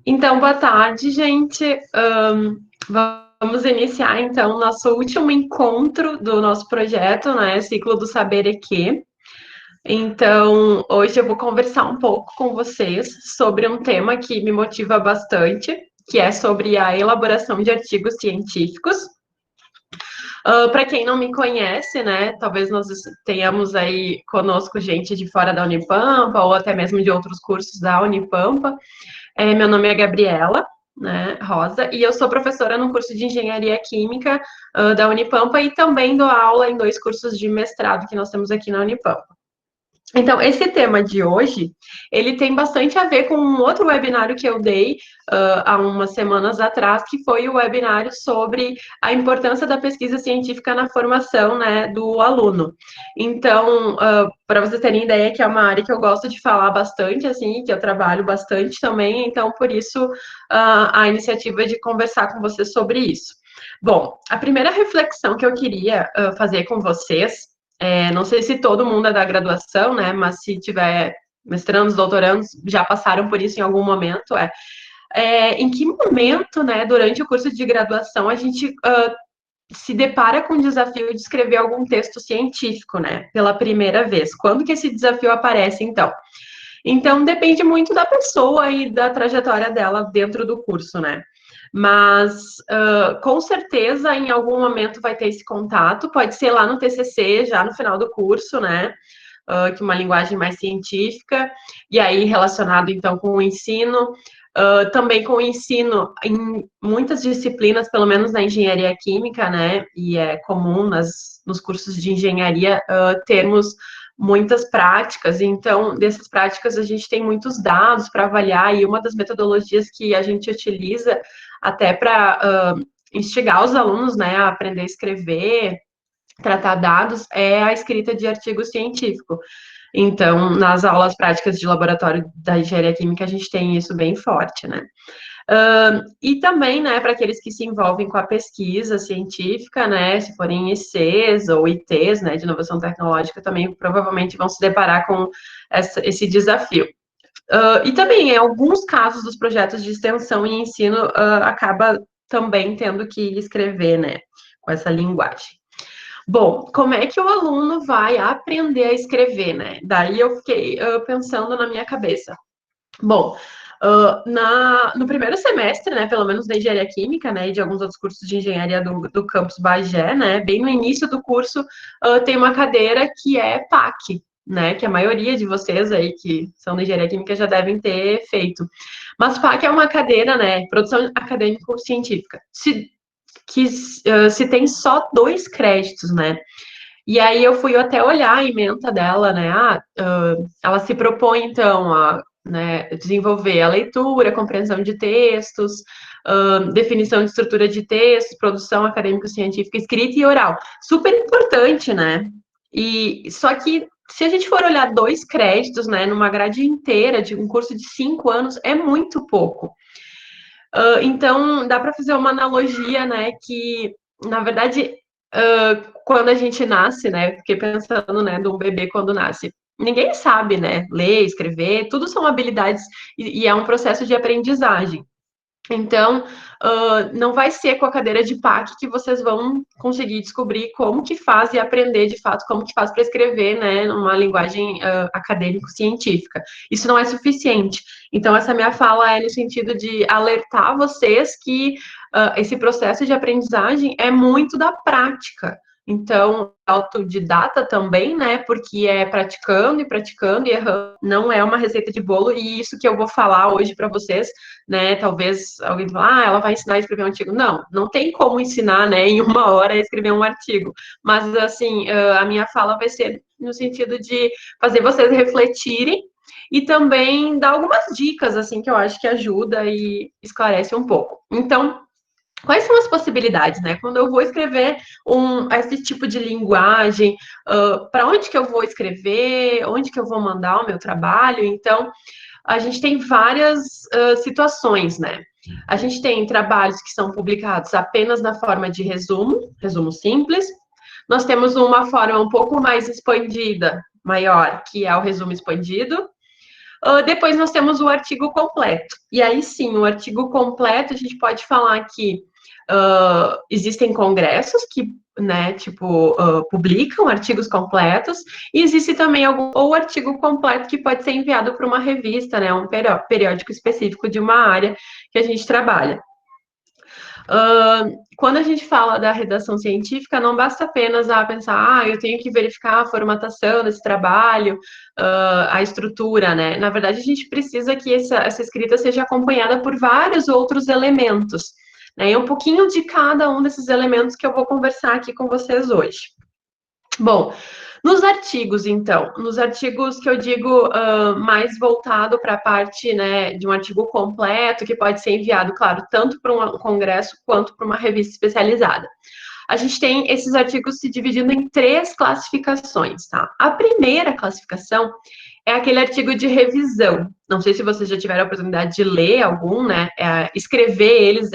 Então, boa tarde, gente. Vamos iniciar, então, nosso último encontro do nosso projeto, né? Ciclo do Saber EQ. Então, hoje eu vou conversar um pouco com vocês sobre um tema que me motiva bastante, que é sobre a elaboração de artigos científicos. Para quem não me conhece, né? Talvez nós tenhamos aí conosco gente de fora da Unipampa ou até mesmo de outros cursos da Unipampa. Meu nome é Gabriela, né, Rosa, e eu sou professora no curso de Engenharia Química da Unipampa e também dou aula em 2 cursos de mestrado que nós temos aqui na Unipampa. Então, esse tema de hoje, ele tem bastante a ver com um outro webinário que eu dei há umas semanas atrás, que foi o webinário sobre a importância da pesquisa científica na formação, né, do aluno. Então, para vocês terem ideia, que é uma área que eu gosto de falar bastante, assim, que eu trabalho bastante também, então, por isso, a iniciativa de conversar com vocês sobre isso. Bom, a primeira reflexão que eu queria fazer com vocês, não sei se todo mundo é da graduação, né? Mas se tiver mestrandos, doutorandos, já passaram por isso em algum momento, em que momento, né, durante o curso de graduação, a gente se depara com o desafio de escrever algum texto científico, né, pela primeira vez? Quando que esse desafio aparece, então? Então, depende muito da pessoa e da trajetória dela dentro do curso, né? Mas, com certeza, em algum momento vai ter esse contato, pode ser lá no TCC, já no final do curso, né? Que é uma linguagem mais científica, e aí relacionado, então, com o ensino, também com o ensino em muitas disciplinas, pelo menos na engenharia química, né? E é comum nos cursos de engenharia termos muitas práticas, então, dessas práticas a gente tem muitos dados para avaliar, e uma das metodologias que a gente utiliza até para instigar os alunos, né, a aprender a escrever, tratar dados, é a escrita de artigo científico. Então, nas aulas práticas de laboratório da engenharia química, a gente tem isso bem forte, né? E também, né, para aqueles que se envolvem com a pesquisa científica, né, se forem ICs ou ITs, né, de inovação tecnológica, também provavelmente vão se deparar com esse desafio. E também, em alguns casos dos projetos de extensão e ensino, acaba também tendo que escrever, né, com essa linguagem. Bom, como é que o aluno vai aprender a escrever, né? Daí eu fiquei pensando na minha cabeça. Bom, no primeiro semestre, né, pelo menos da engenharia química, né, e de alguns outros cursos de engenharia do campus Bagé, né, bem no início do curso, tem uma cadeira que é PAC, né, que a maioria de vocês aí que são da engenharia química já devem ter feito. Mas PAC é uma cadeira, né, produção acadêmico-científica, que se tem só 2 créditos, né, e aí eu fui até olhar a ementa dela, né? Ela se propõe, então, a, né, desenvolver a leitura, a compreensão de textos, definição de estrutura de textos, produção acadêmico-científica, escrita e oral. Super importante, né? E só que se a gente for olhar 2 créditos, né, numa grade inteira de um curso de 5 anos, é muito pouco. Então, dá para fazer uma analogia, né, que, na verdade, quando a gente nasce, né, fiquei pensando, né, de um bebê quando nasce, ninguém sabe, né, ler, escrever, tudo são habilidades e é um processo de aprendizagem. Então, não vai ser com a cadeira de PAC que vocês vão conseguir descobrir como que faz e aprender, de fato, como que faz para escrever, né, numa linguagem acadêmico-científica. Isso não é suficiente. Então, essa minha fala é no sentido de alertar vocês que esse processo de aprendizagem é muito da prática. Então, autodidata também, né? Porque é praticando e praticando e errando. Não é uma receita de bolo, e isso que eu vou falar hoje para vocês, né? Talvez alguém fale, ela vai ensinar a escrever um artigo. Não, não tem como ensinar, né, em 1 hora a escrever um artigo. Mas, assim, a minha fala vai ser no sentido de fazer vocês refletirem e também dar algumas dicas, assim, que eu acho que ajuda e esclarece um pouco. Então, quais são as possibilidades, né? Quando eu vou escrever esse tipo de linguagem, para onde que eu vou escrever, onde que eu vou mandar o meu trabalho? Então, a gente tem várias situações, né? A gente tem trabalhos que são publicados apenas na forma de resumo simples. Nós temos uma forma um pouco mais expandida, maior, que é o resumo expandido. Depois nós temos o artigo completo. E aí sim, o artigo completo, a gente pode falar que existem congressos que, né, tipo, publicam artigos completos, e existe também o artigo completo que pode ser enviado para uma revista, né, um periódico específico de uma área que a gente trabalha. Quando a gente fala da redação científica, não basta apenas pensar, eu tenho que verificar a formatação desse trabalho, a estrutura, né? Na verdade, a gente precisa que essa escrita seja acompanhada por vários outros elementos, né? E um pouquinho de cada um desses elementos que eu vou conversar aqui com vocês hoje. Bom, nos artigos, então, nos artigos que eu digo mais voltado para a parte, né, de um artigo completo, que pode ser enviado, claro, tanto para um congresso quanto para uma revista especializada. A gente tem esses artigos se dividindo em 3 classificações, tá? A primeira classificação é aquele artigo de revisão. Não sei se vocês já tiveram a oportunidade de ler algum, né? Escrever eles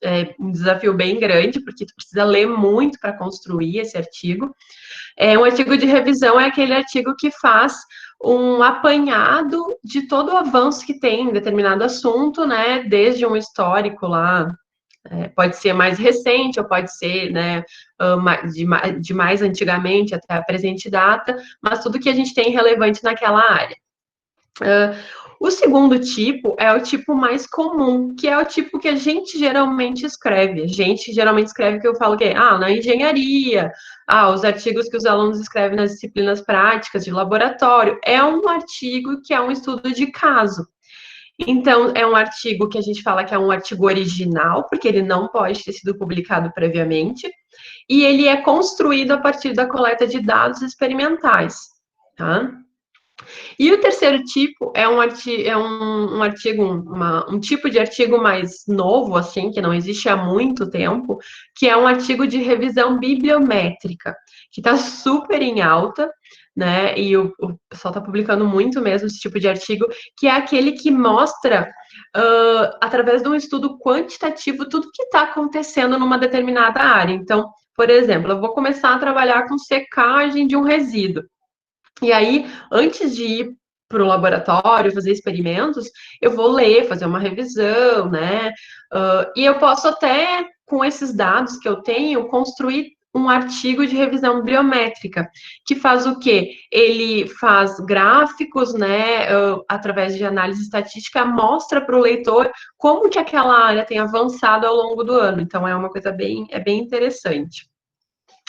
é um desafio bem grande, porque tu precisa ler muito para construir esse artigo. Um artigo de revisão é aquele artigo que faz um apanhado de todo o avanço que tem em determinado assunto, né, desde um histórico lá, pode ser mais recente, ou pode ser, né, de mais antigamente até a presente data, mas tudo que a gente tem relevante naquela área. O segundo tipo é o tipo mais comum, que é o tipo que a gente geralmente escreve. A gente geralmente escreve que eu falo que na engenharia, os artigos que os alunos escrevem nas disciplinas práticas de laboratório. É um artigo que é um estudo de caso. Então, é um artigo que a gente fala que é um artigo original, porque ele não pode ter sido publicado previamente, e ele é construído a partir da coleta de dados experimentais, tá? E o terceiro tipo é um tipo de artigo mais novo, assim, que não existe há muito tempo, que é um artigo de revisão bibliométrica, que está super em alta, né? E o pessoal está publicando muito mesmo esse tipo de artigo, que é aquele que mostra, através de um estudo quantitativo, tudo que está acontecendo numa determinada área. Então, por exemplo, eu vou começar a trabalhar com secagem de um resíduo. E aí, antes de ir para o laboratório, fazer experimentos, eu vou ler, fazer uma revisão, né? E eu posso até, com esses dados que eu tenho, construir um artigo de revisão bibliométrica, que faz o quê? Ele faz gráficos, né, através de análise estatística, mostra para o leitor como que aquela área tem avançado ao longo do ano. Então, é uma coisa bem interessante.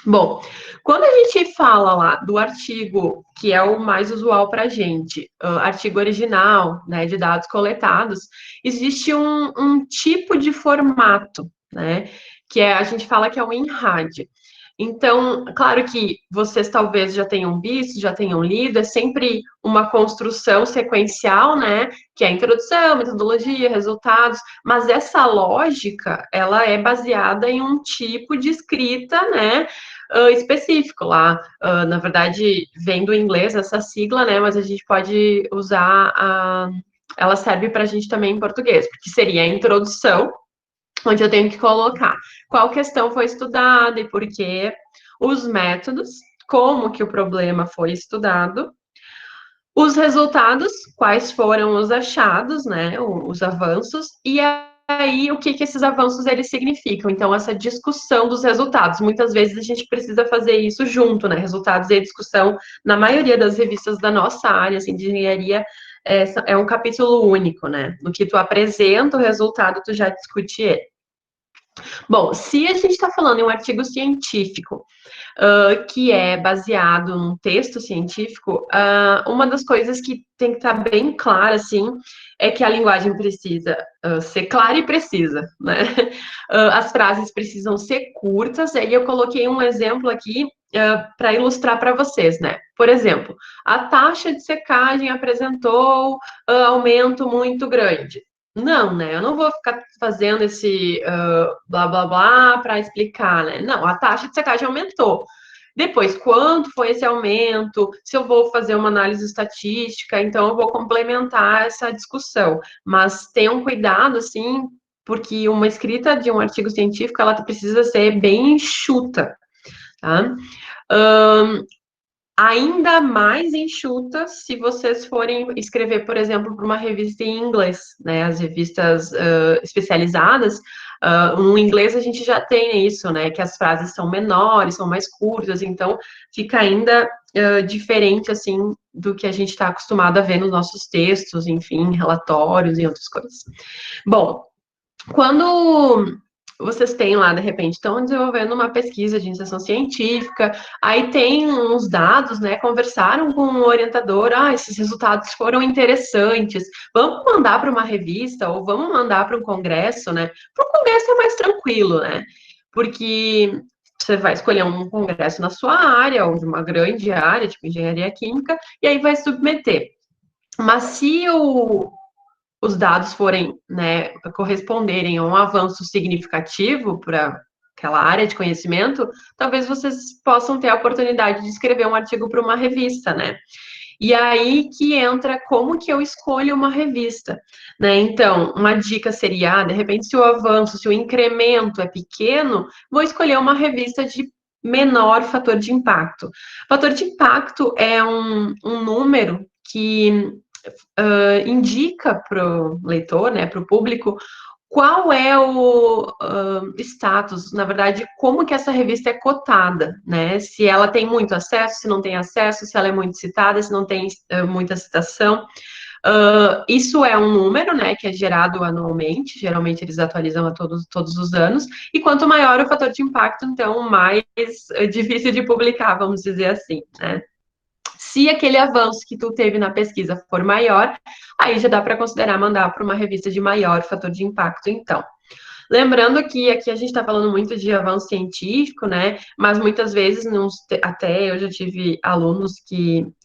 Bom, quando a gente fala lá do artigo, que é o mais usual para a gente, artigo original, né, de dados coletados, existe um tipo de formato, né, que a gente fala que é o INRAD. Então, claro que vocês talvez já tenham visto, já tenham lido, é sempre uma construção sequencial, né, que é a introdução, metodologia, resultados, mas essa lógica, ela é baseada em um tipo de escrita, né, específico lá. Na verdade, vem do inglês essa sigla, né? Mas a gente pode usar ela serve para a gente também em português, porque seria a introdução, onde eu tenho que colocar qual questão foi estudada e por quê, os métodos, como que o problema foi estudado, os resultados, quais foram os achados, né, os avanços, e aí o que esses avanços eles significam. Então, essa discussão dos resultados. Muitas vezes a gente precisa fazer isso junto, né? Resultados e discussão, na maioria das revistas da nossa área, assim, de engenharia, é um capítulo único, né? No que tu apresenta o resultado, tu já discute ele. Bom, se a gente está falando em um artigo científico, que é baseado num texto científico, uma das coisas que tem que estar bem clara, assim, é que a linguagem precisa ser clara e precisa, né? As frases precisam ser curtas, e aí eu coloquei um exemplo aqui para ilustrar para vocês, né? Por exemplo, a taxa de secagem apresentou aumento muito grande. Não, né? Eu não vou ficar fazendo esse blá blá blá para explicar, né? Não, a taxa de secagem aumentou. Depois, quanto foi esse aumento? Se eu vou fazer uma análise estatística, então eu vou complementar essa discussão. Mas tenham cuidado, assim, porque uma escrita de um artigo científico, ela precisa ser bem enxuta, tá? ainda mais enxuta se vocês forem escrever, por exemplo, para uma revista em inglês, né? As revistas especializadas, no inglês a gente já tem isso, né? Que as frases são menores, são mais curtas, então fica ainda diferente, assim, do que a gente está acostumado a ver nos nossos textos, enfim, relatórios e outras coisas. Bom, quando vocês têm lá, de repente, estão desenvolvendo uma pesquisa de iniciação científica, aí tem uns dados, né? Conversaram com o orientador, esses resultados foram interessantes, vamos mandar para uma revista ou vamos mandar para um congresso, né? Para o congresso é mais tranquilo, né? Porque você vai escolher um congresso na sua área, ou de uma grande área, tipo engenharia química, e aí vai submeter. Mas se os dados forem, né, corresponderem a um avanço significativo para aquela área de conhecimento, talvez vocês possam ter a oportunidade de escrever um artigo para uma revista, né? E aí que entra como que eu escolho uma revista, né? Então, uma dica seria, de repente, se o avanço, se o incremento é pequeno, vou escolher uma revista de menor fator de impacto. Fator de impacto é um número que indica para o leitor, né, para o público, qual é o status, na verdade, como que essa revista é cotada, né? Se ela tem muito acesso, se não tem acesso, se ela é muito citada, se não tem muita citação. Isso é um número, né, que é gerado anualmente, geralmente eles atualizam a todos os anos, e quanto maior o fator de impacto, então, mais difícil de publicar, vamos dizer assim, né? Se aquele avanço que tu teve na pesquisa for maior, aí já dá para considerar mandar para uma revista de maior fator de impacto, então. Lembrando que aqui a gente está falando muito de avanço científico, né? Mas muitas vezes, até eu já tive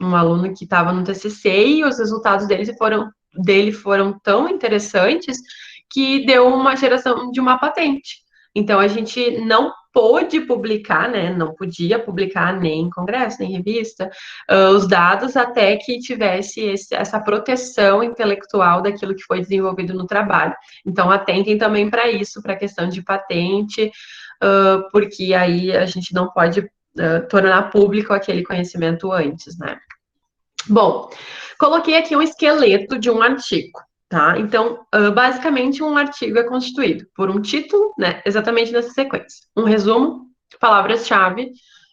um aluno que estava no TCC e os resultados dele foram tão interessantes que deu uma geração de uma patente. Então a gente não pôde publicar, né? Não podia publicar nem em congresso, nem em revista, os dados até que tivesse essa proteção intelectual daquilo que foi desenvolvido no trabalho. Então, atentem também para isso, para a questão de patente, porque aí a gente não pode tornar público aquele conhecimento antes, né? Bom, coloquei aqui um esqueleto de um artigo, tá? Então, basicamente, um artigo é constituído por um título, né? Exatamente nessa sequência. Um resumo, palavras-chave,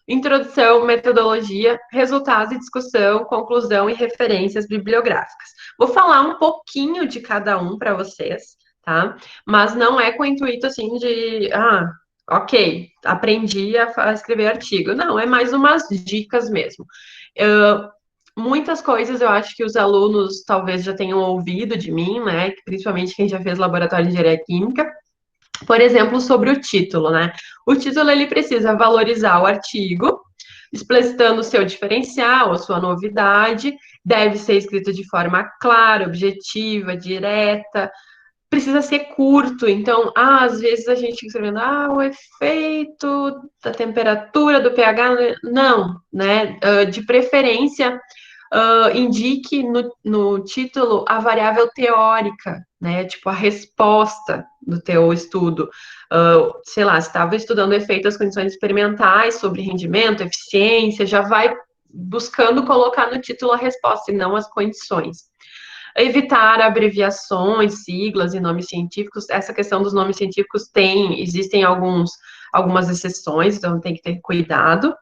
introdução, metodologia, resultados e discussão, conclusão e referências bibliográficas. Vou falar um pouquinho de cada um para vocês, tá? Mas não é com o intuito assim de, ok, aprendi a escrever artigo. Não, é mais umas dicas mesmo. Muitas coisas eu acho que os alunos talvez já tenham ouvido de mim, né? Principalmente quem já fez laboratório de engenharia química. Por exemplo, sobre o título, né? O título ele precisa valorizar o artigo, explicitando o seu diferencial, a sua novidade, deve ser escrito de forma clara, objetiva, direta, precisa ser curto, então, às vezes a gente fica escrevendo, o efeito da temperatura, do pH, não, né? De preferência, indique no título a variável teórica, né? Tipo, a resposta do teu estudo. Sei lá, se estava estudando o efeito das condições experimentais sobre rendimento, eficiência, já vai buscando colocar no título a resposta e não as condições. Evitar abreviações, siglas e nomes científicos. Essa questão dos nomes científicos existem algumas exceções, então tem que ter cuidado.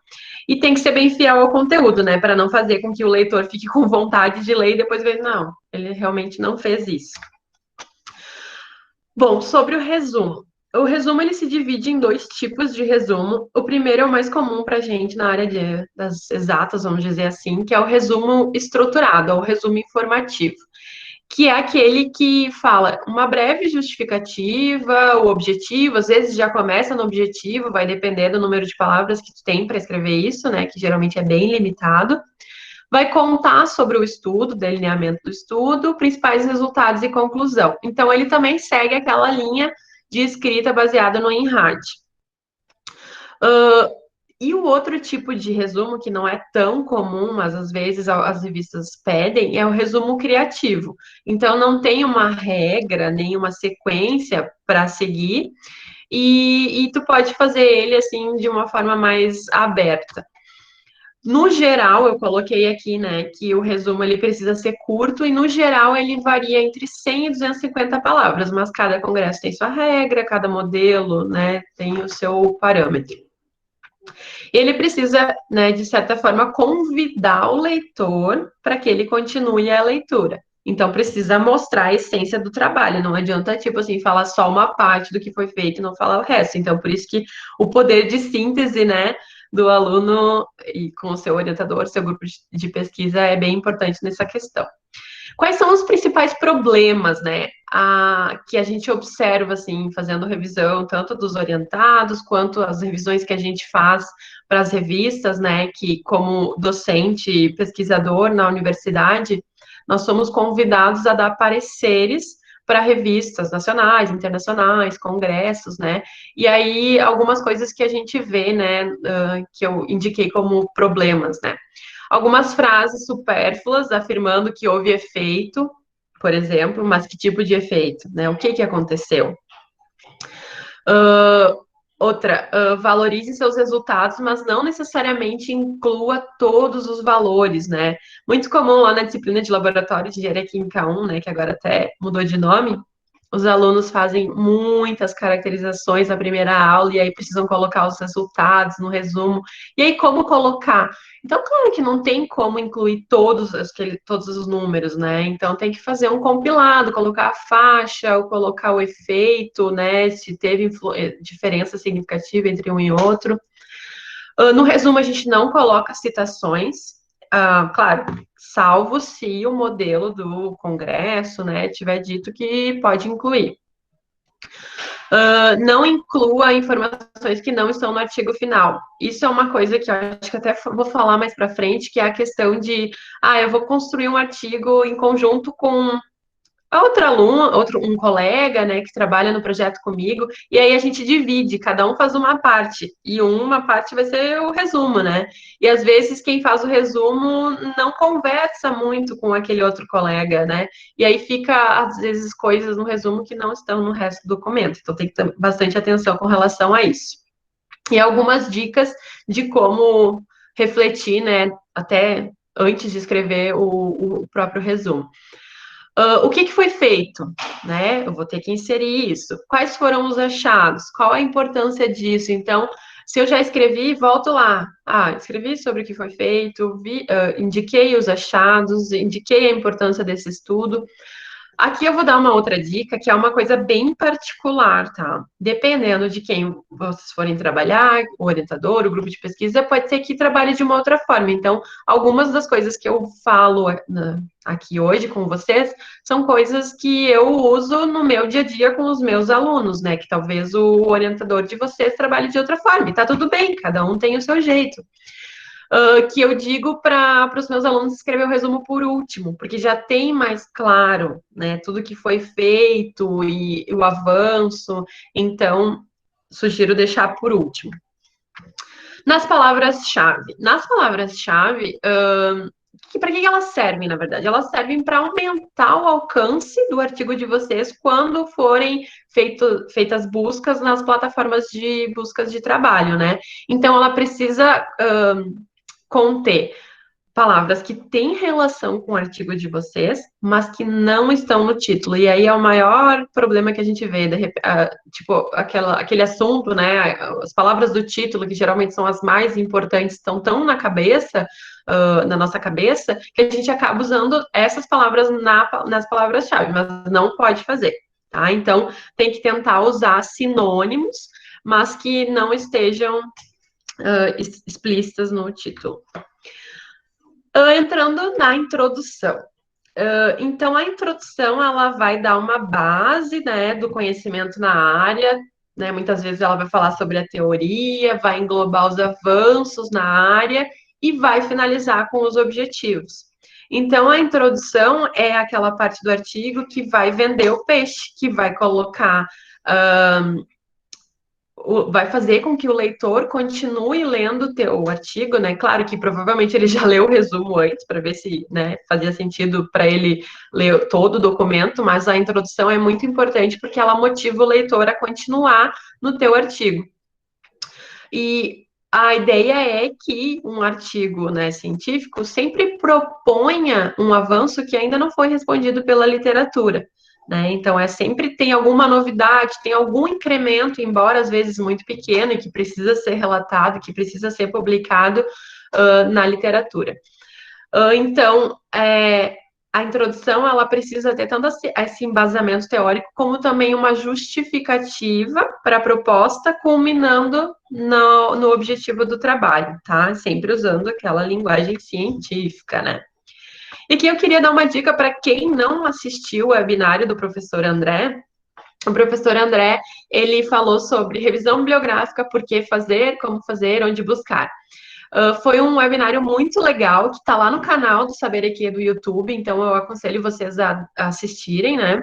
E tem que ser bem fiel ao conteúdo, né? Para não fazer com que o leitor fique com vontade de ler e depois ver, não, ele realmente não fez isso. Bom, sobre o resumo. O resumo ele se divide em dois tipos de resumo. O primeiro é o mais comum para a gente na área das exatas, vamos dizer assim, que é o resumo estruturado, é o resumo informativo, que é aquele que fala uma breve justificativa, o objetivo, às vezes já começa no objetivo, vai depender do número de palavras que tu tem para escrever isso, né, que geralmente é bem limitado. Vai contar sobre o estudo, delineamento do estudo, principais resultados e conclusão. Então, ele também segue aquela linha de escrita baseada no INRAD. E o outro tipo de resumo, que não é tão comum, mas às vezes as revistas pedem, é o resumo criativo. Então, não tem uma regra, nem uma sequência para seguir, e tu pode fazer ele assim de uma forma mais aberta. No geral, eu coloquei aqui, né, que o resumo ele precisa ser curto e no geral ele varia entre 100 e 250 palavras, mas cada congresso tem sua regra, cada modelo, né, tem o seu parâmetro. Ele precisa, né, de certa forma, convidar o leitor para que ele continue a leitura. Então, precisa mostrar a essência do trabalho. Não adianta, tipo assim, falar só uma parte do que foi feito e não falar o resto. Então, por isso que o poder de síntese, né, do aluno e com o seu orientador, seu grupo de pesquisa é bem importante nessa questão. Quais são os principais problemas, né, que a gente observa, assim, fazendo revisão, tanto dos orientados, quanto as revisões que a gente faz para as revistas, né, que como docente e pesquisador na universidade, nós somos convidados a dar pareceres para revistas nacionais, internacionais, congressos, né, e aí algumas coisas que a gente vê, né, que eu indiquei como problemas, né, algumas frases supérfluas afirmando que houve efeito, por exemplo, mas que tipo de efeito, né? O que que aconteceu? Outra, valorize seus resultados, mas não necessariamente inclua todos os valores, né? Muito comum lá na disciplina de laboratório de engenharia química 1, né, que agora até mudou de nome, os alunos fazem muitas caracterizações na primeira aula e aí precisam colocar os resultados no resumo. E aí, como colocar? Então, claro que não tem como incluir todos os números, né? Então, tem que fazer um compilado, colocar a faixa, ou colocar o efeito, né? Se teve diferença significativa entre um e outro. No resumo, a gente não coloca citações, claro, salvo se o modelo do Congresso, né, tiver dito que pode incluir. Não inclua informações que não estão no artigo final. Isso é uma coisa que eu acho que até vou falar mais para frente, que é a questão de, eu vou construir um artigo em conjunto com a outra aluna, um colega, né, que trabalha no projeto comigo, e aí a gente divide, cada um faz uma parte, e uma parte vai ser o resumo, né? E às vezes quem faz o resumo não conversa muito com aquele outro colega, né? E aí fica, às vezes, coisas no resumo que não estão no resto do documento. Então tem que ter bastante atenção com relação a isso. E algumas dicas de como refletir, né, até antes de escrever o próprio resumo. O que foi feito? Né? Eu vou ter que inserir isso. Quais foram os achados? Qual a importância disso? Então, se eu já escrevi, volto lá. Escrevi sobre o que foi feito, indiquei os achados, indiquei a importância desse estudo. Aqui eu vou dar uma outra dica, que é uma coisa bem particular, tá? Dependendo de quem vocês forem trabalhar, o orientador, o grupo de pesquisa, pode ser que trabalhe de uma outra forma. Então, algumas das coisas que eu falo aqui hoje com vocês são coisas que eu uso no meu dia a dia com os meus alunos, né? Que talvez o orientador de vocês trabalhe de outra forma. E tá tudo bem, cada um tem o seu jeito. Que eu digo para os meus alunos escrever o resumo por último, porque já tem mais claro, né, tudo que foi feito e o avanço, então sugiro deixar por último. Nas palavras-chave. Nas palavras-chave, para que elas servem, na verdade? Elas servem para aumentar o alcance do artigo de vocês quando forem feitas buscas nas plataformas de buscas de trabalho, né? Então, ela precisa conter palavras que têm relação com o artigo de vocês, mas que não estão no título. E aí é o maior problema que a gente vê, tipo, aquele assunto, né? As palavras do título, que geralmente são as mais importantes, estão tão na cabeça, na nossa cabeça, que a gente acaba usando essas palavras nas palavras-chave, mas não pode fazer, tá? Então, tem que tentar usar sinônimos, mas que não estejam explícitas no título. Entrando na introdução. Então, a introdução, ela vai dar uma base, né, do conhecimento na área, né, muitas vezes ela vai falar sobre a teoria, vai englobar os avanços na área e vai finalizar com os objetivos. Então, a introdução é aquela parte do artigo que vai vender o peixe, que vai colocar vai fazer com que o leitor continue lendo o teu artigo, né? Claro que provavelmente ele já leu o resumo antes para ver se, né, fazia sentido para ele ler todo o documento, mas a introdução é muito importante porque ela motiva o leitor a continuar no teu artigo. E a ideia é que um artigo, né, científico sempre proponha um avanço que ainda não foi respondido pela literatura. Né? Então, sempre tem alguma novidade, tem algum incremento, embora às vezes muito pequeno, e que precisa ser relatado, que precisa ser publicado na literatura. Então, a introdução ela precisa ter tanto esse embasamento teórico, como também uma justificativa para a proposta, culminando no objetivo do trabalho, tá? Sempre usando aquela linguagem científica, né? E que eu queria dar uma dica para quem não assistiu o webinário do professor André. O professor André, ele falou sobre revisão bibliográfica, por que fazer, como fazer, onde buscar. Foi um webinário muito legal, que está lá no canal do Saber Aqui do YouTube, então eu aconselho vocês a assistirem, né?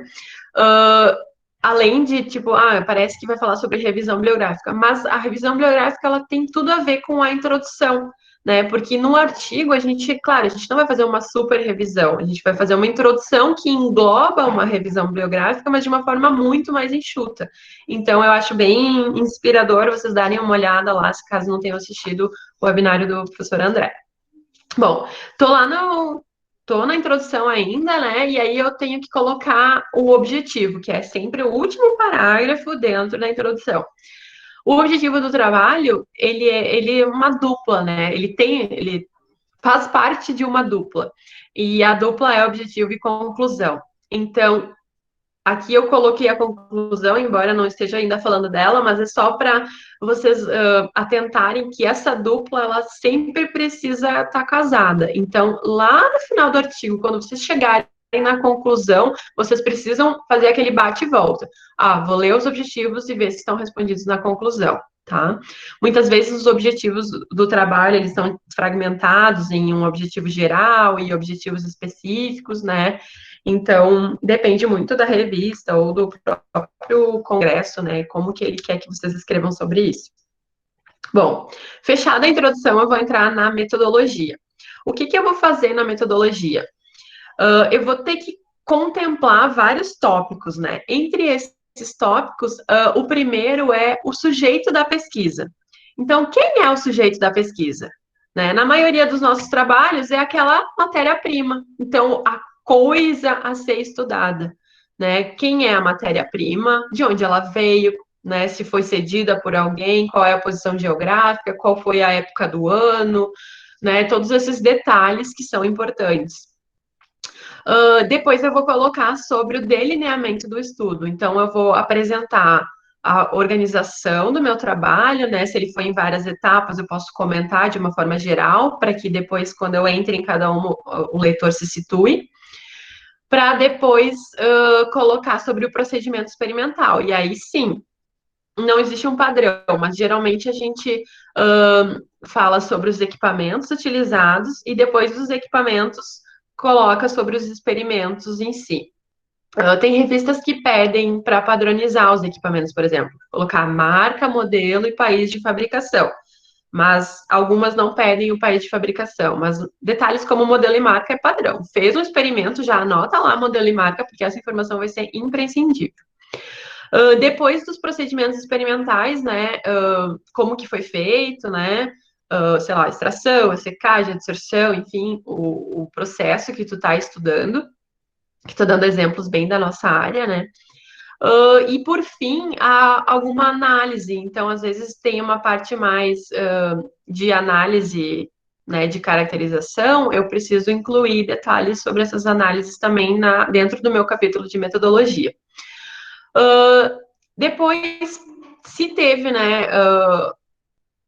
Além de, tipo, parece que vai falar sobre revisão bibliográfica, mas a revisão bibliográfica, ela tem tudo a ver com a introdução, né? Porque no artigo, claro, a gente não vai fazer uma super revisão, a gente vai fazer uma introdução que engloba uma revisão bibliográfica, mas de uma forma muito mais enxuta. Então, eu acho bem inspirador vocês darem uma olhada lá, se caso não tenham assistido o webinário do professor André. Bom, tô na introdução ainda, né? E aí eu tenho que colocar o objetivo, que é sempre o último parágrafo dentro da introdução. O objetivo do trabalho, ele é uma dupla, né? Ele faz parte de uma dupla. E a dupla é objetivo e conclusão. Então, aqui eu coloquei a conclusão, embora não esteja ainda falando dela, mas é só para vocês atentarem que essa dupla, ela sempre precisa estar casada. Então, lá no final do artigo, quando vocês chegarem na conclusão, vocês precisam fazer aquele bate e volta. Vou ler os objetivos e ver se estão respondidos na conclusão, tá? Muitas vezes os objetivos do trabalho, eles estão fragmentados em um objetivo geral e objetivos específicos, né? Então, depende muito da revista ou do próprio congresso, né? Como que ele quer que vocês escrevam sobre isso. Bom, fechada a introdução, eu vou entrar na metodologia. O que eu vou fazer na metodologia? Eu vou ter que contemplar vários tópicos, né? Entre esses tópicos, o primeiro é o sujeito da pesquisa. Então, quem é o sujeito da pesquisa? Né? Na maioria dos nossos trabalhos, é aquela matéria-prima. Então, a coisa a ser estudada, né? Quem é a matéria-prima, de onde ela veio, né? Se foi cedida por alguém, qual é a posição geográfica, qual foi a época do ano, né? Todos esses detalhes que são importantes. Depois eu vou colocar sobre o delineamento do estudo. Então, eu vou apresentar a organização do meu trabalho, né? Se ele foi em várias etapas, eu posso comentar de uma forma geral, para que depois, quando eu entre em cada uma, o leitor se situe. Para depois colocar sobre o procedimento experimental. E aí, sim, não existe um padrão, mas geralmente a gente fala sobre os equipamentos utilizados e depois dos equipamentos coloca sobre os experimentos em si. Tem revistas que pedem para padronizar os equipamentos, por exemplo, colocar marca, modelo e país de fabricação. Mas algumas não pedem o país de fabricação. Mas detalhes como modelo e marca é padrão. Fez um experimento, já anota lá modelo e marca, porque essa informação vai ser imprescindível. Depois dos procedimentos experimentais, né, como que foi feito, né, sei lá, extração, secagem, adsorção, enfim, o processo que tu está estudando, que estou dando exemplos bem da nossa área, né, e por fim, alguma análise, então às vezes tem uma parte mais de análise, né, de caracterização, eu preciso incluir detalhes sobre essas análises também dentro do meu capítulo de metodologia. Depois, se teve, né,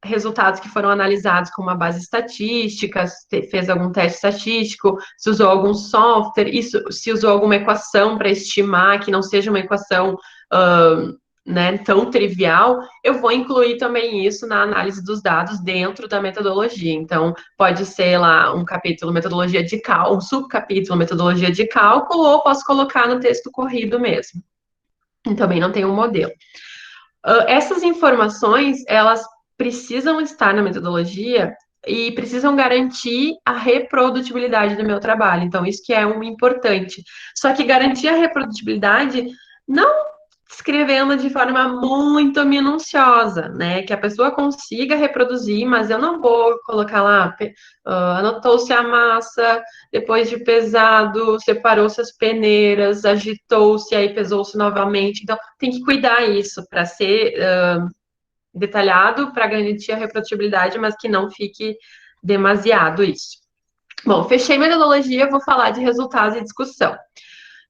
resultados que foram analisados com uma base estatística, se fez algum teste estatístico, se usou algum software, se usou alguma equação para estimar que não seja uma equação né, tão trivial, eu vou incluir também isso na análise dos dados dentro da metodologia. Então, pode ser lá um capítulo metodologia de cálculo, um subcapítulo metodologia de cálculo, ou posso colocar no texto corrido mesmo. Também não tem um modelo. Essas informações, elas precisam estar na metodologia e precisam garantir a reprodutibilidade do meu trabalho. Então, isso que é um importante. Só que garantir a reprodutibilidade não escrevendo de forma muito minuciosa, né? Que a pessoa consiga reproduzir, mas eu não vou colocar lá, anotou-se a massa, depois de pesado, separou-se as peneiras, agitou-se, aí pesou-se novamente. Então, tem que cuidar isso para ser detalhado, para garantir a reprodutibilidade, mas que não fique demasiado isso. Bom, fechei metodologia, vou falar de resultados e discussão.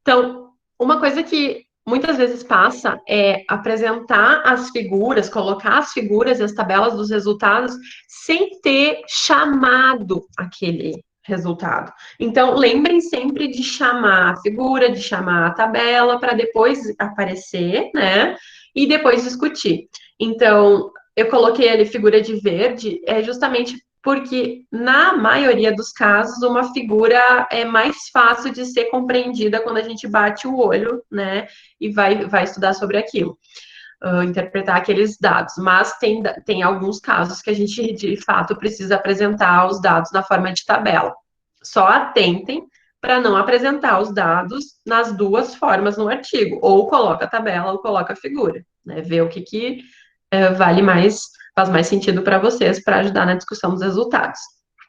Então, uma coisa que muitas vezes passa é apresentar as figuras, colocar as figuras e as tabelas dos resultados sem ter chamado aquele resultado. Então, lembrem sempre de chamar a figura, de chamar a tabela, para depois aparecer, né? E depois discutir. Então, eu coloquei ali figura de verde, justamente porque, na maioria dos casos, uma figura é mais fácil de ser compreendida quando a gente bate o olho, né, e vai estudar sobre aquilo, interpretar aqueles dados. Mas tem alguns casos que a gente, de fato, precisa apresentar os dados na forma de tabela. Só atentem para não apresentar os dados nas duas formas no artigo, ou coloca a tabela ou coloca a figura, né, ver o que vale mais, faz mais sentido para vocês para ajudar na discussão dos resultados.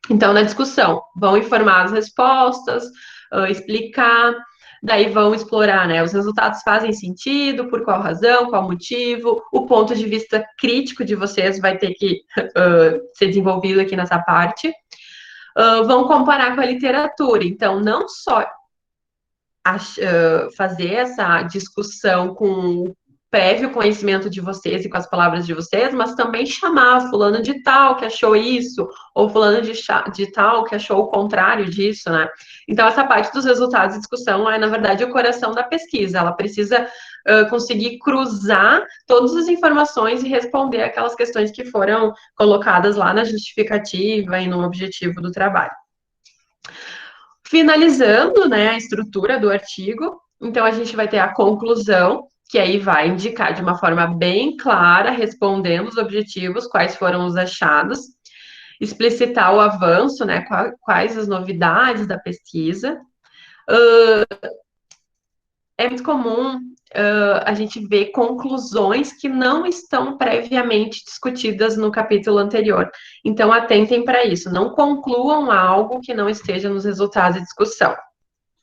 Então, na discussão, vão informar as respostas, explicar, daí vão explorar, né? Os resultados fazem sentido, por qual razão, qual motivo, o ponto de vista crítico de vocês vai ter que ser desenvolvido aqui nessa parte. Vão comparar com a literatura, então, não só fazer essa discussão com prévio conhecimento de vocês e com as palavras de vocês, mas também chamar fulano de tal que achou isso, ou fulano de tal que achou o contrário disso, né? Então, essa parte dos resultados de discussão é, na verdade, o coração da pesquisa. Ela precisa conseguir cruzar todas as informações e responder aquelas questões que foram colocadas lá na justificativa e no objetivo do trabalho. Finalizando, né, a estrutura do artigo, então a gente vai ter a conclusão, que aí vai indicar de uma forma bem clara, respondendo os objetivos, quais foram os achados, explicitar o avanço, né, quais as novidades da pesquisa. É muito comum a gente ver conclusões que não estão previamente discutidas no capítulo anterior. Então, atentem para isso. Não concluam algo que não esteja nos resultados de discussão.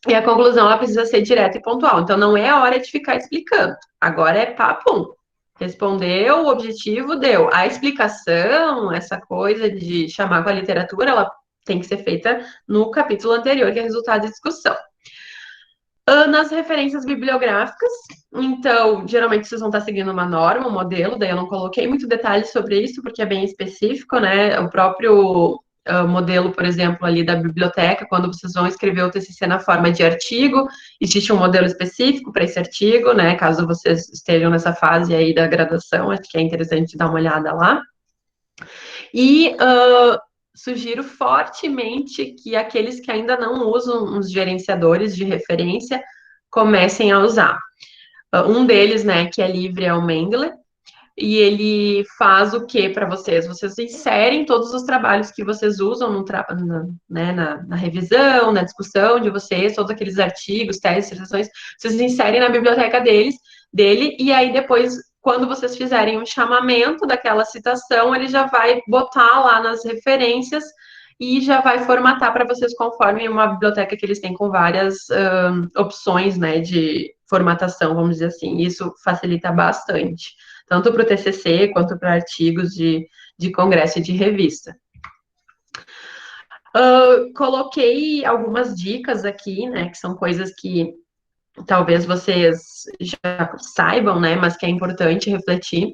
E a conclusão, ela precisa ser direta e pontual. Então, não é a hora de ficar explicando. Agora é papum. Respondeu, o objetivo deu. A explicação, essa coisa de chamar com a literatura, ela tem que ser feita no capítulo anterior, que é resultado de discussão. Nas referências bibliográficas, então, geralmente vocês vão estar seguindo uma norma, um modelo, daí eu não coloquei muito detalhe sobre isso, porque é bem específico, né? O próprio modelo, por exemplo, ali da biblioteca, quando vocês vão escrever o TCC na forma de artigo, existe um modelo específico para esse artigo, né? Caso vocês estejam nessa fase aí da graduação, acho que é interessante dar uma olhada lá. E sugiro fortemente que aqueles que ainda não usam os gerenciadores de referência comecem a usar. Um deles, né, que é livre, é o Mendeley, e ele faz o que para vocês? Vocês inserem todos os trabalhos que vocês usam na revisão, na discussão de vocês, todos aqueles artigos, teses, dissertações, vocês inserem na biblioteca dele, e aí depois, quando vocês fizerem um chamamento daquela citação, ele já vai botar lá nas referências e já vai formatar para vocês conforme uma biblioteca que eles têm com várias opções, né, de formatação, vamos dizer assim. Isso facilita bastante, tanto para o TCC quanto para artigos de congresso e de revista. Coloquei algumas dicas aqui, né, que são coisas que talvez vocês já saibam, né, mas que é importante refletir.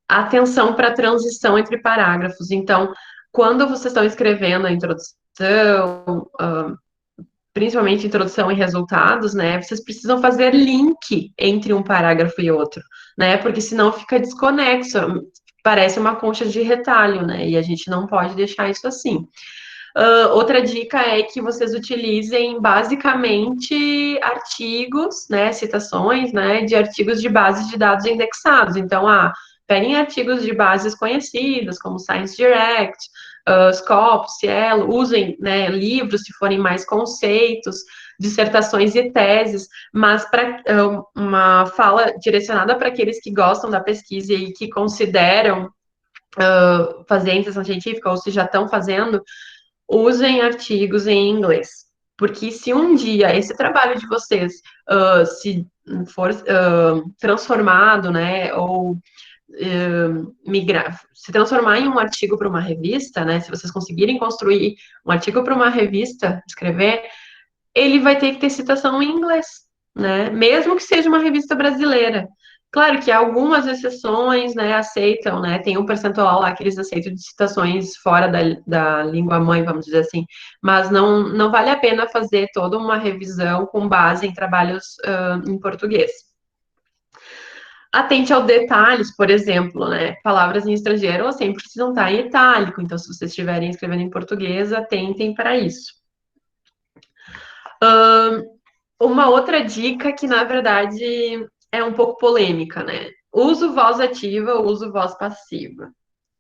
Atenção para a transição entre parágrafos. Então, quando vocês estão escrevendo a introdução, principalmente introdução e resultados, né, vocês precisam fazer link entre um parágrafo e outro, né, porque senão fica desconexo, parece uma concha de retalho, né, e a gente não pode deixar isso assim. Outra dica é que vocês utilizem basicamente artigos, né, citações, né, de artigos de bases de dados indexados. Então, peguem artigos de bases conhecidas, como Science Direct, Scopus, Cielo, usem, né, livros se forem mais conceitos, dissertações e teses, mas para uma fala direcionada para aqueles que gostam da pesquisa e que consideram fazer iniciação científica, ou se já estão fazendo, usem artigos em inglês. Porque se um dia esse trabalho de vocês se for transformado, né, ou migrar, se transformar em um artigo para uma revista, né, se vocês conseguirem construir um artigo para uma revista, escrever, ele vai ter que ter citação em inglês, né? Mesmo que seja uma revista brasileira. Claro que algumas exceções, né, aceitam, né? Tem um percentual lá que eles aceitam de citações fora da língua mãe, vamos dizer assim. Mas não vale a pena fazer toda uma revisão com base em trabalhos em português. Atente aos detalhes, por exemplo, né? Palavras em estrangeiro, elas sempre precisam estar em itálico. Então, se vocês estiverem escrevendo em português, atentem para isso. Uma outra dica que, na verdade, é um pouco polêmica, né? Uso voz ativa, uso voz passiva.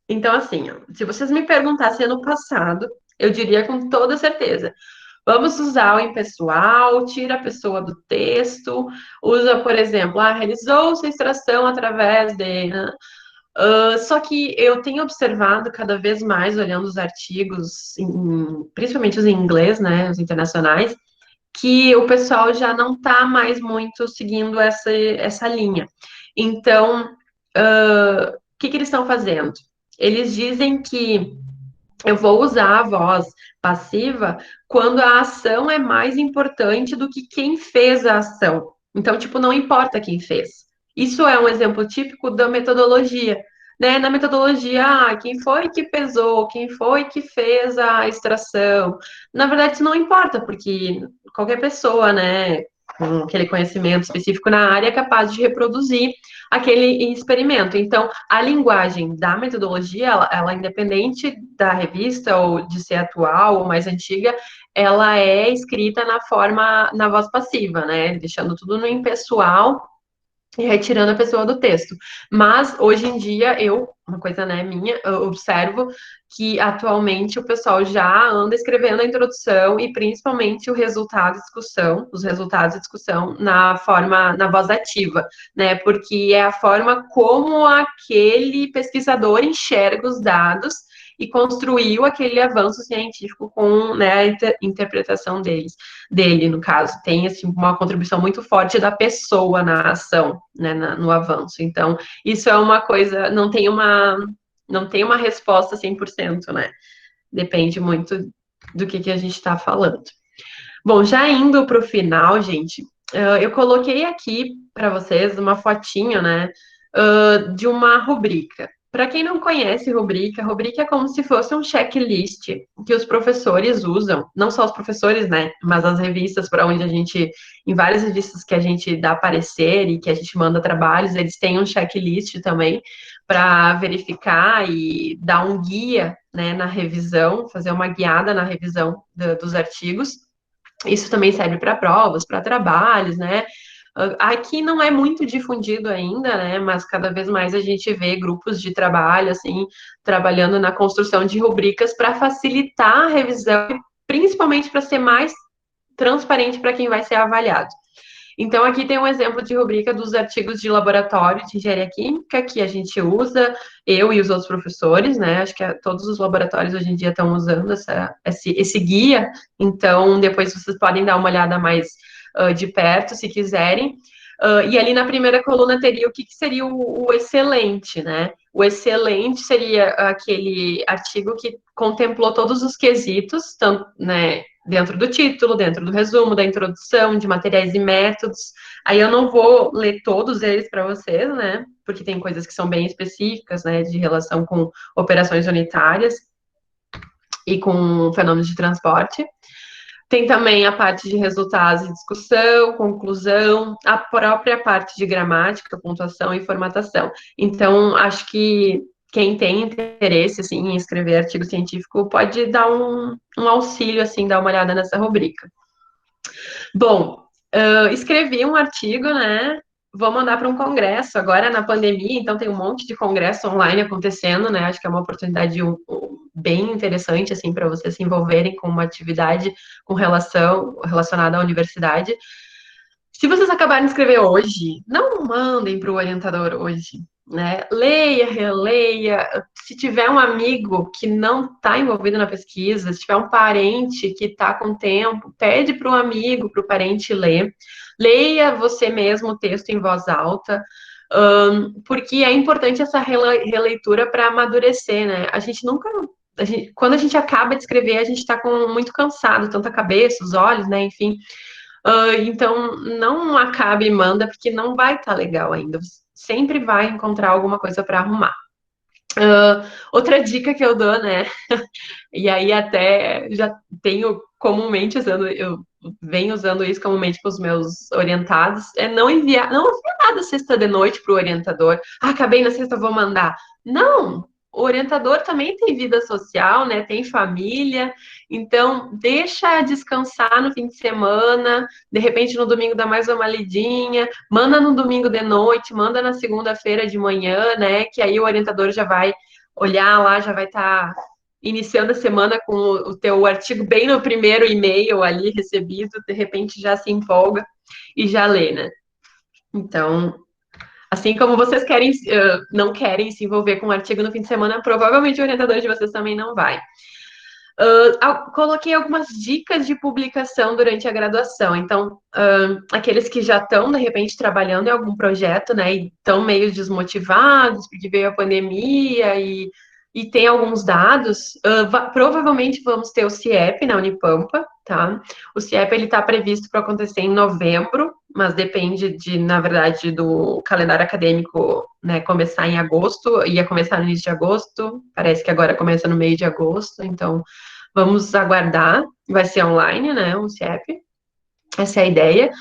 Então, assim, ó, se vocês me perguntassem ano passado, eu diria com toda certeza: vamos usar o impessoal, tira a pessoa do texto, usa, por exemplo, realizou-se a extração através de. Né? Só que eu tenho observado cada vez mais, olhando os artigos, principalmente os em inglês, né, os internacionais, que o pessoal já não está mais muito seguindo essa linha. Então, o que eles estão fazendo? Eles dizem que eu vou usar a voz passiva quando a ação é mais importante do que quem fez a ação. Então, tipo, não importa quem fez. Isso é um exemplo típico da metodologia. Né? Na metodologia, quem foi que pesou, quem foi que fez a extração. Na verdade, isso não importa, porque qualquer pessoa, né, com aquele conhecimento específico na área é capaz de reproduzir aquele experimento. Então, a linguagem da metodologia, ela independente da revista ou de ser atual ou mais antiga, ela é escrita na voz passiva, né? Deixando tudo no impessoal e retirando a pessoa do texto. Mas hoje em dia uma coisa, né, minha, eu observo que atualmente o pessoal já anda escrevendo a introdução e principalmente o resultado de discussão, os resultados de discussão na voz ativa, né? Porque é a forma como aquele pesquisador enxerga os dados e construiu aquele avanço científico com, né, a interpretação dele, no caso. Tem assim, uma contribuição muito forte da pessoa na ação, né, no avanço. Então, isso é uma coisa, não tem uma resposta 100%, né? Depende muito do que a gente está falando. Bom, já indo para o final, gente, eu coloquei aqui para vocês uma fotinho, né, de uma rubrica. Para quem não conhece rubrica é como se fosse um checklist que os professores usam, não só os professores, né, mas as revistas para onde a gente, em várias revistas que a gente dá parecer e que a gente manda trabalhos, eles têm um checklist também para verificar e dar um guia, né, na revisão, fazer uma guiada na revisão dos artigos. Isso também serve para provas, para trabalhos, né? Aqui não é muito difundido ainda, né? Mas cada vez mais a gente vê grupos de trabalho, assim, trabalhando na construção de rubricas para facilitar a revisão, principalmente para ser mais transparente para quem vai ser avaliado. Então, aqui tem um exemplo de rubrica dos artigos de laboratório de engenharia química que a gente usa, eu e os outros professores, né? Acho que todos os laboratórios hoje em dia estão usando esse guia, então depois vocês podem dar uma olhada mais de perto, se quiserem. E ali na primeira coluna teria o que seria o excelente, né? O excelente seria aquele artigo que contemplou todos os quesitos, tanto, né, dentro do título, dentro do resumo, da introdução, de materiais e métodos. Aí eu não vou ler todos eles para vocês, né? Porque tem coisas que são bem específicas, né, de relação com operações unitárias e com fenômenos de transporte. Tem também a parte de resultados e discussão, conclusão, a própria parte de gramática, pontuação e formatação. Então, acho que quem tem interesse assim, em escrever artigo científico pode dar um auxílio, assim, dar uma olhada nessa rubrica. Bom, escrevi um artigo, né? Vou mandar para um congresso agora na pandemia, então tem um monte de congresso online acontecendo, né? Acho que é uma oportunidade bem interessante, assim, para vocês se envolverem com uma atividade relacionada à universidade. Se vocês acabarem de escrever hoje, não mandem para o orientador hoje, né? Leia, releia. Se tiver um amigo que não está envolvido na pesquisa, se tiver um parente que está com tempo, pede para o amigo, para o parente ler. Leia você mesmo o texto em voz alta, porque é importante essa releitura para amadurecer, né? A gente nunca. Quando a gente acaba de escrever, a gente está muito cansado, tanto a cabeça, os olhos, né? Enfim. Então, não acabe e manda, porque não vai estar legal ainda. Você sempre vai encontrar alguma coisa para arrumar. Outra dica que eu dou, né? E aí até já tenho comumente usando, eu venho usando isso comumente com os meus orientados, é não enviar nada sexta de noite para o orientador. Ah, acabei na sexta, vou mandar. Não, o orientador também tem vida social, né? Tem família, então deixa descansar no fim de semana, de repente no domingo dá mais uma lidinha, manda no domingo de noite, manda na segunda-feira de manhã, né? Que aí o orientador já vai olhar lá, já vai estar iniciando a semana com o teu artigo bem no primeiro e-mail ali recebido, de repente já se empolga e já lê, né? Então, assim como vocês não querem se envolver com o artigo no fim de semana, provavelmente o orientador de vocês também não vai. Coloquei algumas dicas de publicação durante a graduação. Então, aqueles que já estão, de repente, trabalhando em algum projeto, né, e estão meio desmotivados, porque veio a pandemia e tem alguns dados, provavelmente vamos ter o CIEP na Unipampa, tá? O CIEP, ele está previsto para acontecer em novembro, mas depende na verdade, do calendário acadêmico, né, começar em agosto, ia começar no início de agosto, parece que agora começa no meio de agosto, então vamos aguardar, vai ser online, né, um CIEP, essa é a ideia.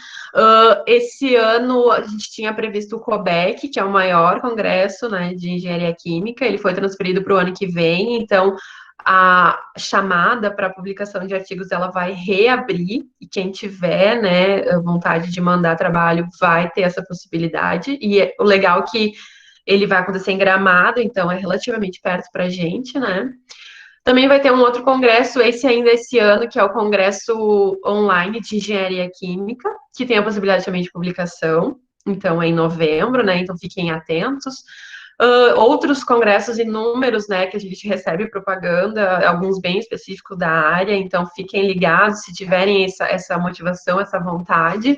Esse ano a gente tinha previsto o COBEC, que é o maior congresso, né, de engenharia química, ele foi transferido para o ano que vem, então a chamada para publicação de artigos ela vai reabrir e quem tiver, né, vontade de mandar trabalho vai ter essa possibilidade. E o legal é que ele vai acontecer em Gramado, então é relativamente perto para a gente, né? Também vai ter um outro congresso, esse ano, que é o Congresso Online de Engenharia Química, que tem a possibilidade também de publicação, então é em novembro, né? Então fiquem atentos. Outros congressos inúmeros, né, que a gente recebe propaganda, alguns bem específicos da área, então fiquem ligados se tiverem essa motivação, essa vontade.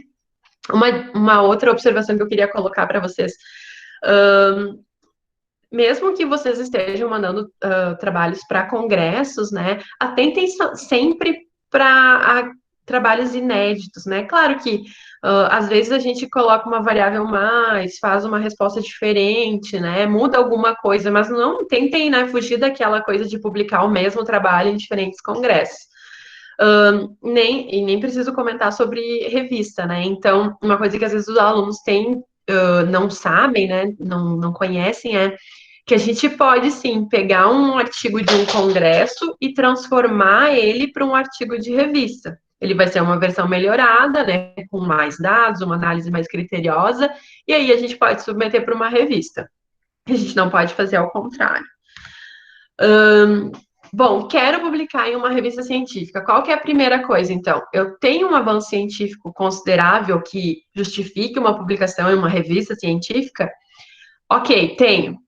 Uma outra observação que eu queria colocar para vocês, mesmo que vocês estejam mandando trabalhos para congressos, né, atentem sempre para trabalhos inéditos, né? Claro que às vezes a gente coloca uma variável mais, faz uma resposta diferente, né? Muda alguma coisa, mas não tentem, né, fugir daquela coisa de publicar o mesmo trabalho em diferentes congressos. Nem preciso comentar sobre revista, né? Então, uma coisa que às vezes os alunos têm, não sabem, né? Não conhecem, é que a gente pode sim pegar um artigo de um congresso e transformar ele para um artigo de revista. Ele vai ser uma versão melhorada, né, com mais dados, uma análise mais criteriosa, e aí a gente pode submeter para uma revista. A gente não pode fazer ao contrário. Bom, quero publicar em uma revista científica. Qual que é a primeira coisa, então? Eu tenho um avanço científico considerável que justifique uma publicação em uma revista científica? Ok, tenho.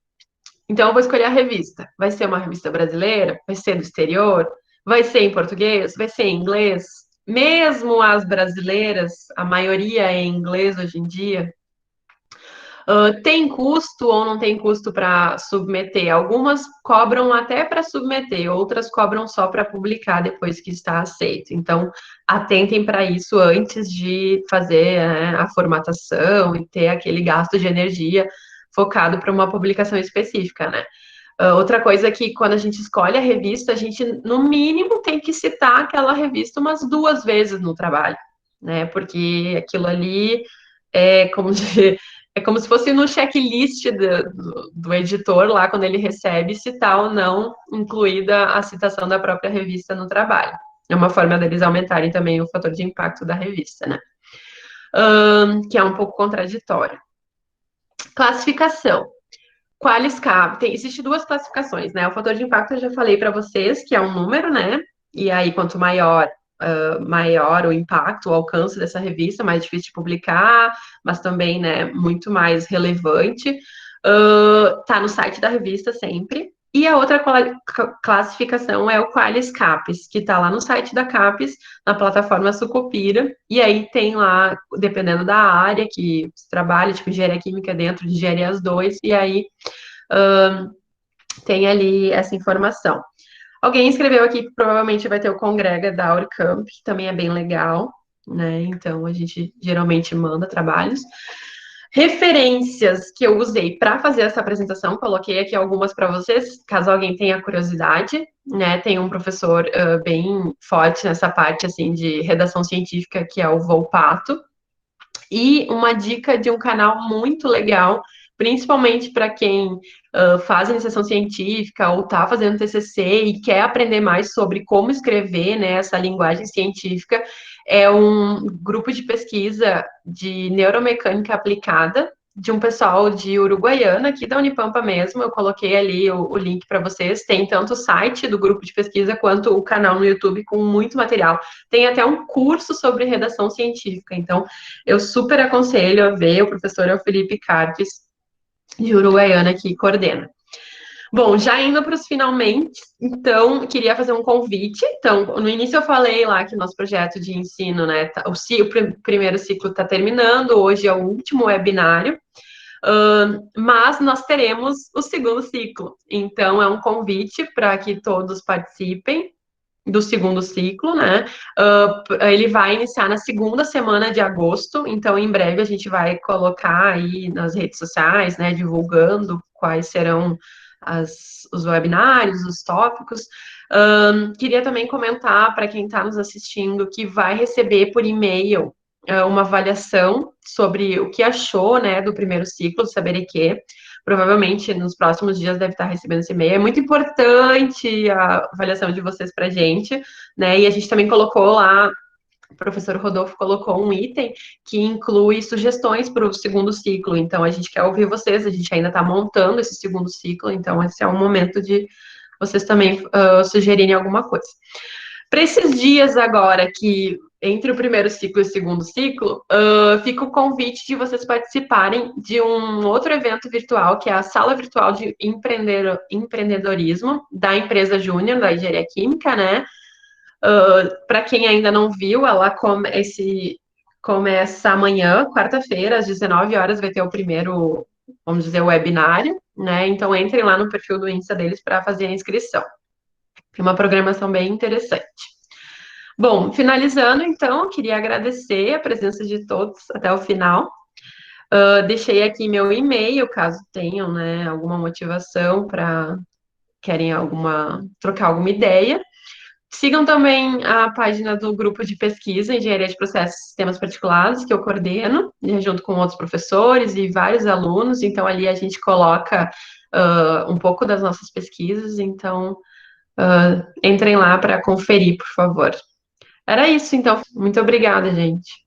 Então, eu vou escolher a revista. Vai ser uma revista brasileira? Vai ser do exterior? Vai ser em português? Vai ser em inglês? Mesmo as brasileiras, a maioria é em inglês hoje em dia. Tem custo ou não tem custo para submeter? Algumas cobram até para submeter, outras cobram só para publicar depois que está aceito. Então, atentem para isso antes de fazer, né, a formatação e ter aquele gasto de energia focado para uma publicação específica, né? Outra coisa é que quando a gente escolhe a revista, a gente, no mínimo, tem que citar aquela revista umas 2 vezes no trabalho, né? Porque aquilo ali é como, é como se fosse no checklist do editor lá, quando ele recebe, citar ou não, incluída a citação da própria revista no trabalho. É uma forma deles aumentarem também o fator de impacto da revista, né? Que é um pouco contraditório. Classificação. Qualiscap, existe duas classificações, né? O fator de impacto eu já falei para vocês, que é um número, né? E aí, quanto maior, maior o impacto, o alcance dessa revista, mais difícil de publicar, mas também, né, muito mais relevante. Tá no site da revista sempre. E a outra classificação é o Qualis Capes, que está lá no site da Capes, na plataforma Sucupira, e aí tem lá, dependendo da área que se trabalha, tipo engenharia química dentro de engenharia as dois, e aí tem ali essa informação. Alguém escreveu aqui que provavelmente vai ter o Congrega da Urcamp, que também é bem legal, né? Então a gente geralmente manda trabalhos. Referências que eu usei para fazer essa apresentação, coloquei aqui algumas para vocês, caso alguém tenha curiosidade, né? Tem um professor bem forte nessa parte assim de redação científica, que é o Volpato, e uma dica de um canal muito legal, principalmente para quem faz iniciação científica ou está fazendo TCC e quer aprender mais sobre como escrever, né, essa linguagem científica. É um grupo de pesquisa de neuromecânica aplicada de um pessoal de Uruguaiana, aqui da Unipampa mesmo. Eu coloquei ali o link para vocês. Tem tanto o site do grupo de pesquisa quanto o canal no YouTube com muito material. Tem até um curso sobre redação científica. Então, eu super aconselho a ver. O professor é o Felipe Cartes, de Uruguaiana, que coordena. Bom, já indo para os finalmente, então, queria fazer um convite. Então, no início eu falei lá que o nosso projeto de ensino, né, o primeiro ciclo está terminando, hoje é o último webinário, mas nós teremos o segundo ciclo. Então, é um convite para que todos participem do segundo ciclo, né? Ele vai iniciar na segunda semana de agosto, então em breve a gente vai colocar aí nas redes sociais, né, divulgando quais serão os webinários, os tópicos. Queria também comentar para quem está nos assistindo que vai receber por e-mail uma avaliação sobre o que achou, né, do primeiro ciclo do Saberequê. Provavelmente nos próximos dias deve estar recebendo esse e-mail. É muito importante a avaliação de vocês para a gente, né? E a gente também colocou lá, o professor Rodolfo colocou um item que inclui sugestões para o segundo ciclo. Então, a gente quer ouvir vocês, a gente ainda está montando esse segundo ciclo, então esse é o momento de vocês também sugerirem alguma coisa. Para esses dias agora que entre o primeiro ciclo e o segundo ciclo, fica o convite de vocês participarem de um outro evento virtual, que é a Sala Virtual de Empreendedorismo da empresa Júnior, da Engenharia Química, né? Para quem ainda não viu, ela começa amanhã, quarta-feira, às 19 horas, vai ter o primeiro, vamos dizer, webinário, né? Então entrem lá no perfil do Insta deles para fazer a inscrição. Tem uma programação bem interessante. Bom, finalizando, então, queria agradecer a presença de todos até o final. Deixei aqui meu e-mail, caso tenham, né, alguma motivação para querem trocar alguma ideia. Sigam também a página do grupo de pesquisa Engenharia de Processos e Sistemas Particulares, que eu coordeno, né, junto com outros professores e vários alunos. Então, ali a gente coloca um pouco das nossas pesquisas. Então, entrem lá para conferir, por favor. Era isso, então. Muito obrigada, gente.